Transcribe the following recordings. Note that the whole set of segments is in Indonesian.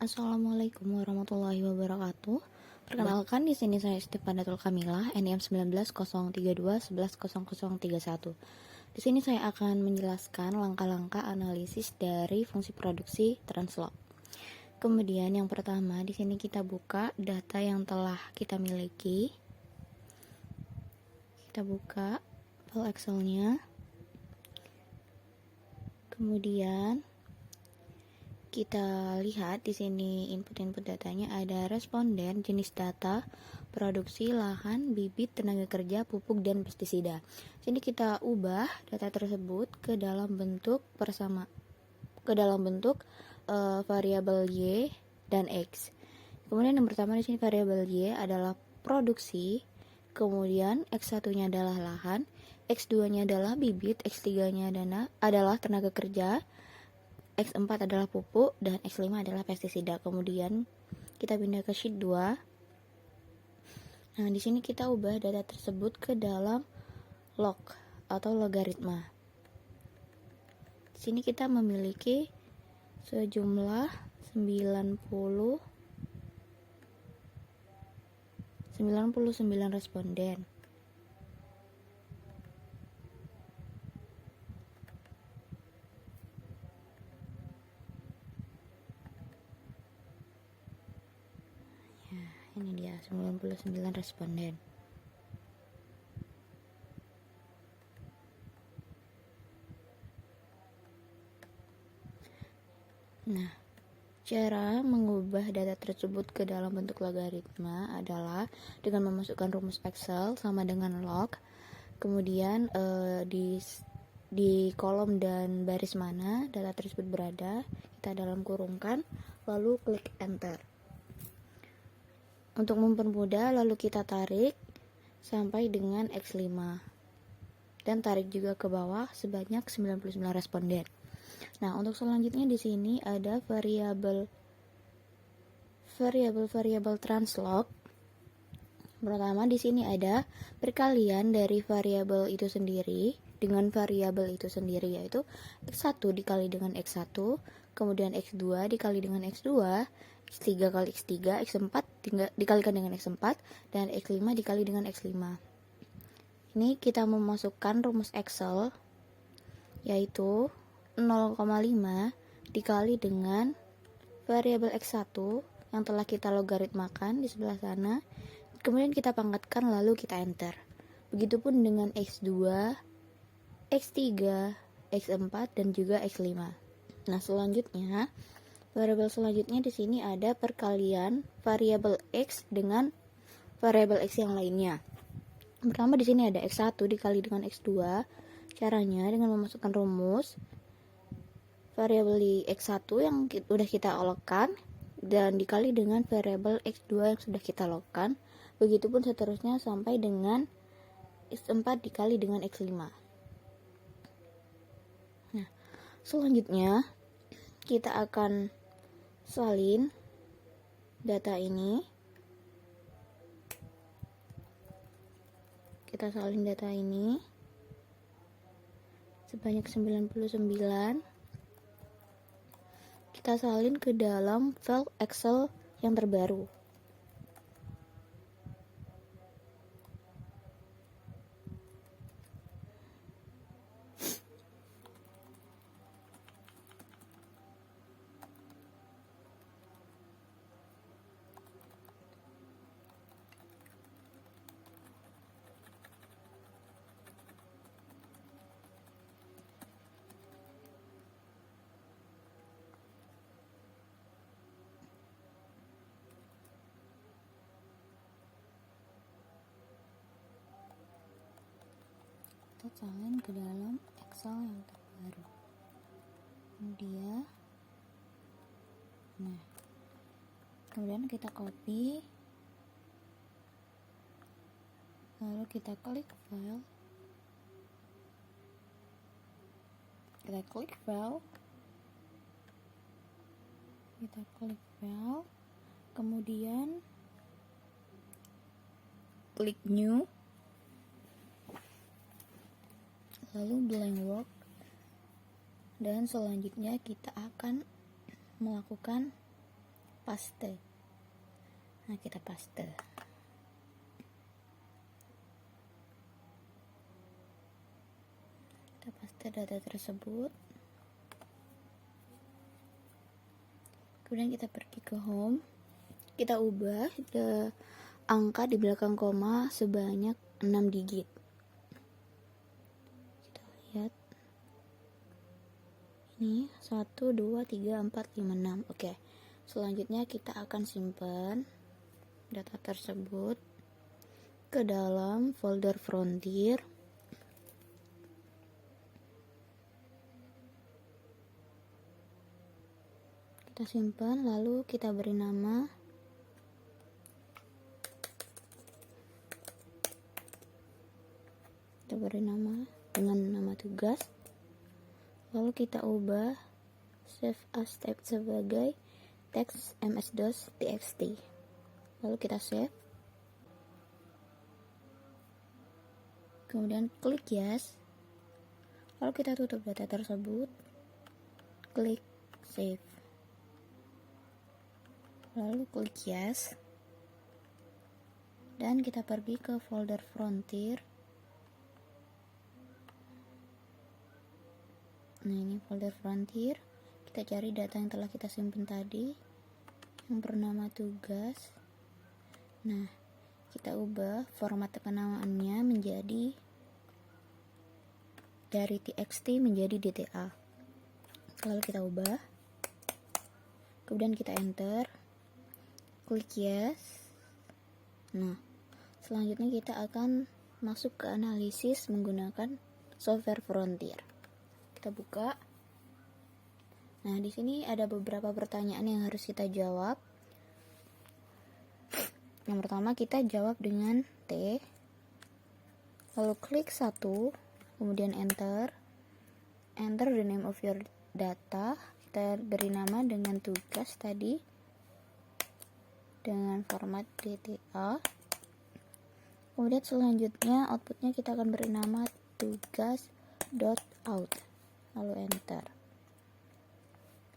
Assalamualaikum warahmatullahi wabarakatuh. Perkenalkan, di sini saya Stefanatul Kamilah, NIM 19.032.11.0031. Di sini saya akan menjelaskan langkah-langkah analisis dari fungsi produksi translog. Kemudian yang pertama, di sini kita buka data yang telah kita miliki. Kita buka file Excel-nya. Kemudian kita lihat di sini input datanya ada responden, jenis data, produksi, lahan, bibit, tenaga kerja, pupuk, dan pestisida. Sini kita ubah data tersebut ke dalam bentuk variabel Y dan X. Kemudian yang pertama di sini variabel Y adalah produksi, kemudian X1-nya adalah lahan, X2-nya adalah bibit, X3-nya adalah tenaga kerja, X4 adalah pupuk, dan X5 adalah pestisida. Kemudian kita pindah ke sheet 2. Nah, di sini kita ubah data tersebut ke dalam log atau logaritma. Di sini kita memiliki sejumlah 99 responden. Ini dia 99 responden. Nah, cara mengubah data tersebut ke dalam bentuk logaritma adalah dengan memasukkan rumus Excel sama dengan log. Kemudian di kolom dan baris mana data tersebut berada, kita dalam kurungkan, lalu klik enter. Untuk mempermudah, lalu kita tarik sampai dengan X5 dan tarik juga ke bawah sebanyak 99 responden. Nah, untuk selanjutnya di sini ada variabel translog. Pertama di sini ada perkalian dari variabel itu sendiri dengan variabel itu sendiri, yaitu X1 dikali dengan X1, kemudian X2 dikali dengan X2, X3 kali X3, X4 dikalikan dengan X4, dan X5 dikali dengan X5. Ini kita memasukkan rumus Excel, yaitu 0,5 dikali dengan variabel X1 yang telah kita logaritmakan di sebelah sana. Kemudian kita pangkatkan, lalu kita enter. Begitupun dengan X2, X3, X4, dan juga X5. Nah, selanjutnya variabel selanjutnya di sini ada perkalian variabel X dengan variabel X yang lainnya. Pertama di sini ada X1 dikali dengan X2. Caranya dengan memasukkan rumus variabel di X1 yang sudah kita logkan dan dikali dengan variabel X2 yang sudah kita logkan. Begitupun seterusnya sampai dengan X4 dikali dengan X5. Nah, selanjutnya kita akan salin data ini. Kita salin data ini sebanyak 99. Kita salin ke dalam file Excel yang terbaru. Kita salin ke dalam Excel yang terbaru. Kemudian kita copy, lalu kita klik file, kemudian klik new, lalu blank work, dan selanjutnya kita akan melakukan paste. Nah, kita paste. Kita paste data tersebut. Kemudian kita pergi ke home. Kita ubah angka di belakang koma sebanyak 6 digit. Kita lihat. Ini 1, 2, 3, 4, 5, 6. Oke. Selanjutnya kita akan simpan data tersebut ke dalam folder Frontier. Kita simpan, lalu kita beri nama dengan nama tugas. Lalu kita ubah save as text sebagai text ms.txt. Lalu kita save. Kemudian klik yes. Lalu kita tutup data tersebut. Klik save. Lalu klik yes. Dan kita pergi ke folder Frontier. Nah, ini folder Frontier. Kita cari data yang telah kita simpan tadi yang bernama tugas. Nah, kita ubah format penamaannya menjadi dari txt menjadi dta. Lalu kita ubah. Kemudian kita enter. Klik yes. Nah, selanjutnya kita akan masuk ke analisis menggunakan software Frontier. Kita buka. Nah, di sini ada beberapa pertanyaan yang harus kita jawab. Yang pertama kita jawab dengan T. Lalu klik 1, kemudian enter. Enter the name of your data. Kita beri nama dengan tugas tadi dengan format dta. Kemudian selanjutnya outputnya kita akan beri nama tugas.out. Lalu enter.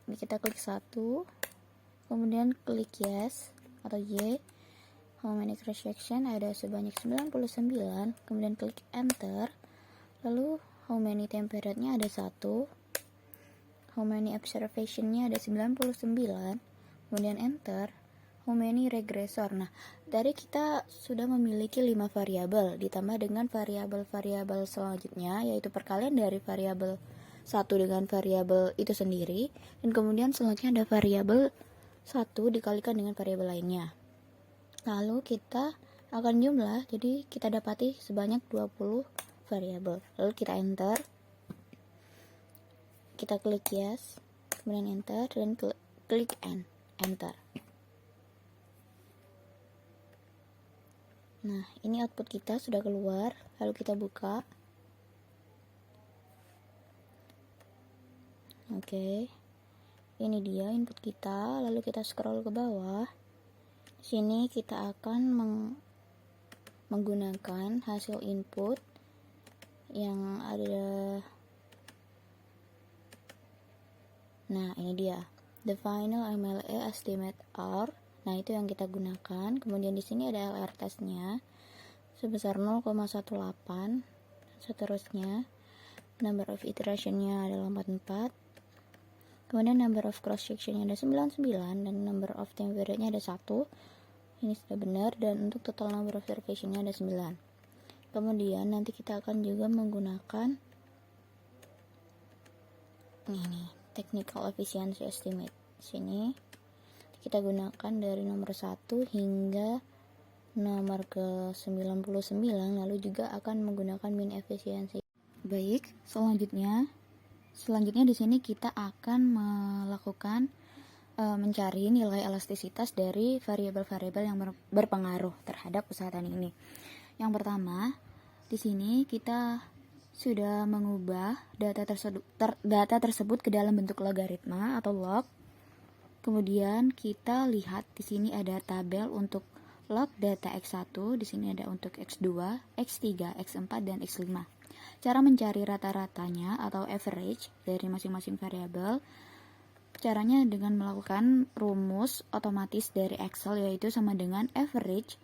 Ini kita klik 1, kemudian klik yes atau Y. How many cross section ada sebanyak 99, kemudian klik enter. Lalu how many temperate-nya ada 1, how many observation-nya ada 99, kemudian enter. How many regressor. Nah, dari kita sudah memiliki 5 variabel ditambah dengan variabel-variabel selanjutnya, yaitu perkalian dari variabel satu dengan variabel itu sendiri, dan kemudian selanjutnya ada variabel 1 dikalikan dengan variabel lainnya. Lalu kita akan jumlah, jadi kita dapati sebanyak 20 variabel. Lalu kita enter. Kita klik yes, kemudian enter, dan klik enter. Nah, ini output kita sudah keluar. Lalu kita buka. Oke. Ini dia input kita. Lalu kita scroll ke bawah. Di sini kita akan menggunakan hasil input yang ada. Nah, ini dia. The final MLA estimate are. Nah, itu yang kita gunakan. Kemudian di sini ada LR testnya sebesar 0,18. Seterusnya number of iteration-nya adalah 44. Kemudian number of cross section-nya ada 99 dan number of temperature-nya ada 1. Ini sudah benar, dan untuk total number of observation-nya ada 9. Kemudian nanti kita akan juga menggunakan ini technical efficiency estimate. Sini kita gunakan dari nomor 1 hingga nomor ke 99, lalu juga akan menggunakan mean efficiency. Baik, selanjutnya di sini kita akan melakukan mencari nilai elastisitas dari variabel-variabel yang berpengaruh terhadap usaha tani ini. Yang pertama, di sini kita sudah mengubah data tersebut ke dalam bentuk logaritma atau log. Kemudian kita lihat di sini ada tabel untuk log data X1, di sini ada untuk X2, X3, X4 dan X5. Cara mencari rata-ratanya atau average dari masing-masing variabel caranya dengan melakukan rumus otomatis dari Excel, yaitu sama dengan average,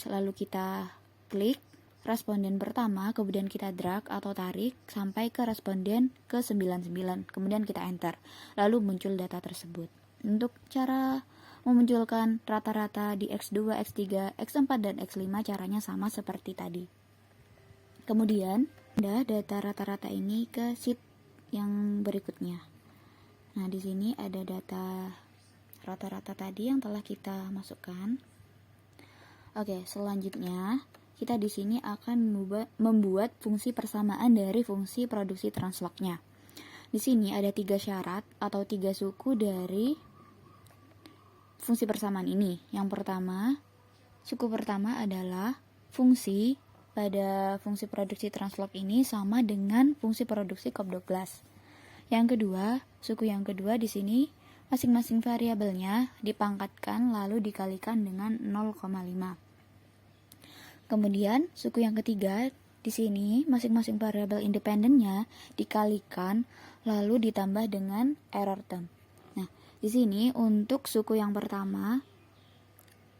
lalu kita klik responden pertama, kemudian kita drag atau tarik sampai ke responden ke 99, kemudian kita enter, lalu muncul data tersebut. Untuk cara memunculkan rata-rata di X2, X3, X4, dan X5 caranya sama seperti tadi. Kemudian pindah data rata-rata ini ke sheet yang berikutnya. Nah, di sini ada data rata-rata tadi yang telah kita masukkan. Oke, selanjutnya kita di sini akan membuat fungsi persamaan dari fungsi produksi translognya. Di sini ada 3 syarat atau 3 suku dari fungsi persamaan ini. Yang pertama, suku pertama adalah fungsi pada fungsi produksi translog ini sama dengan fungsi produksi Cobb Douglas. Yang kedua, suku yang kedua di sini masing-masing variabelnya dipangkatkan lalu dikalikan dengan 0,5. Kemudian, suku yang ketiga di sini masing-masing variabel independennya dikalikan lalu ditambah dengan error term. Nah, di sini untuk suku yang pertama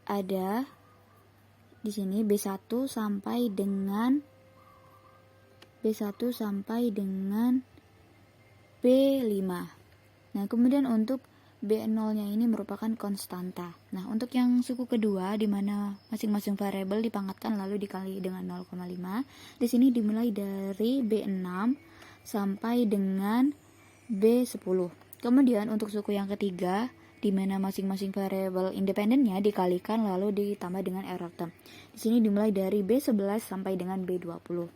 ada di sini B1 sampai dengan B5. Nah, kemudian untuk B0-nya ini merupakan konstanta. Nah, untuk yang suku kedua di mana masing-masing variabel dipangkatkan lalu dikali dengan 0,5, di sini dimulai dari B6 sampai dengan B10. Kemudian untuk suku yang ketiga di mana masing-masing variabel independennya dikalikan lalu ditambah dengan error term. Di sini dimulai dari B11 sampai dengan B20.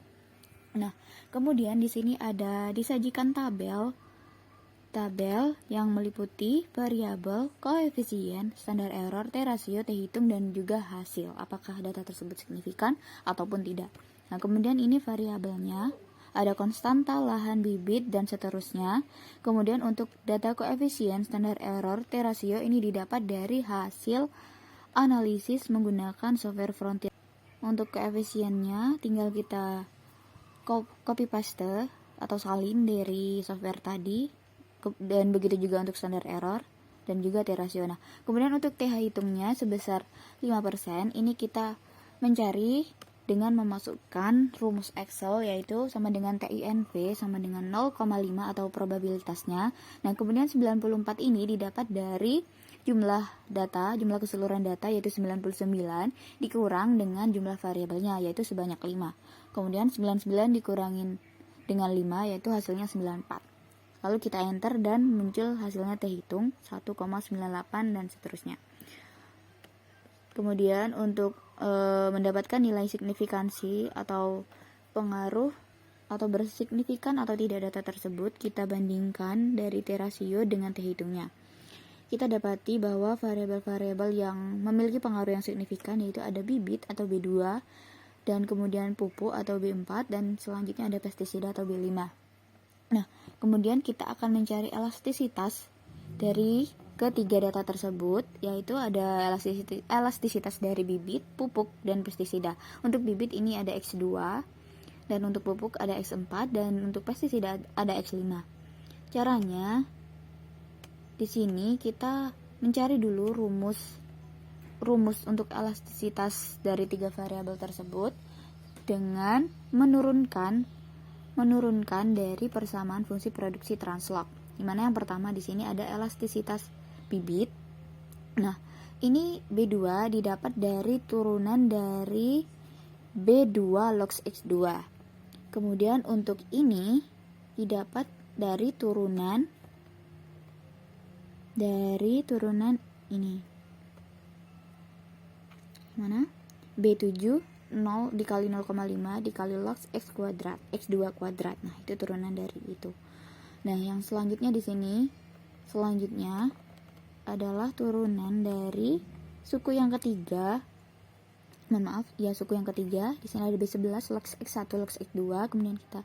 Nah, kemudian di sini ada disajikan tabel yang meliputi variabel, koefisien, standar error, T-rasio, T-hitung, dan juga hasil. Apakah data tersebut signifikan ataupun tidak. Nah, kemudian ini variabelnya, ada konstanta, lahan, bibit, dan seterusnya. Kemudian untuk data koefisien, standar error, T-rasio ini didapat dari hasil analisis menggunakan software Frontier. Untuk koefisiennya tinggal kita copy paste atau salin dari software tadi. Dan begitu juga untuk standar error dan juga T-rasio. Nah, kemudian untuk TH hitungnya sebesar 5%, ini kita mencari dengan memasukkan rumus Excel yaitu sama dengan TINV sama dengan 0,5 atau probabilitasnya. Nah, kemudian 94 ini didapat dari jumlah keseluruhan data yaitu 99 dikurang dengan jumlah variabelnya yaitu sebanyak 5. Kemudian 99 dikurangin dengan 5 yaitu hasilnya 94. Lalu kita enter dan muncul hasilnya T-hitung 1,98 dan seterusnya. Kemudian untuk mendapatkan nilai signifikansi atau pengaruh atau bersignifikan atau tidak data tersebut, kita bandingkan dari T-rasio dengan T-hitungnya. Kita dapati bahwa variabel-variabel yang memiliki pengaruh yang signifikan yaitu ada bibit atau B2 dan kemudian pupuk atau B4 dan selanjutnya ada pestisida atau B5. Nah, kemudian kita akan mencari elastisitas dari ketiga data tersebut, yaitu ada elastisitas dari bibit, pupuk, dan pestisida. Untuk bibit ini ada X2, dan untuk pupuk ada X4, dan untuk pestisida ada X5. Caranya, di sini kita mencari dulu rumus untuk elastisitas dari tiga variabel tersebut dengan menurunkan dari persamaan fungsi produksi translog. Dimana yang pertama di sini ada elastisitas bibit. Nah, ini B2 didapat dari turunan dari B2 log X2. Kemudian untuk ini didapat dari turunan ini. Mana? B7 0 dikali 0,5 dikali log X kuadrat, X2 kuadrat. Nah, itu turunan dari itu. Nah, yang selanjutnya di sini adalah turunan dari suku yang ketiga. Suku yang ketiga. Di sini ada B11 log X1 log X2, kemudian kita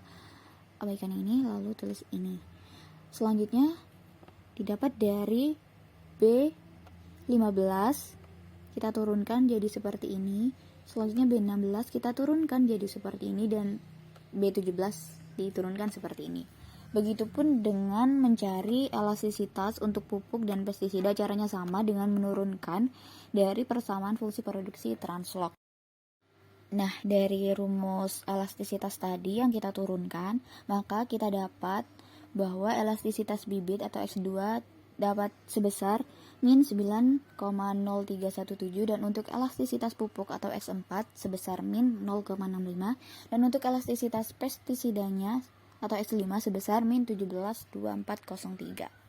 abaikan ini lalu tulis ini. Selanjutnya didapat dari B15 kita turunkan jadi seperti ini. Selanjutnya B16 kita turunkan jadi seperti ini dan B17 diturunkan seperti ini. Begitupun dengan mencari elastisitas untuk pupuk dan pestisida, caranya sama dengan menurunkan dari persamaan fungsi produksi translog. Nah, dari rumus elastisitas tadi yang kita turunkan, maka kita dapat bahwa elastisitas bibit atau X2 dapat sebesar min 9,0317 dan untuk elastisitas pupuk atau X4 sebesar min 0,65 dan untuk elastisitas pestisidanya atau X5 sebesar min 17,2403.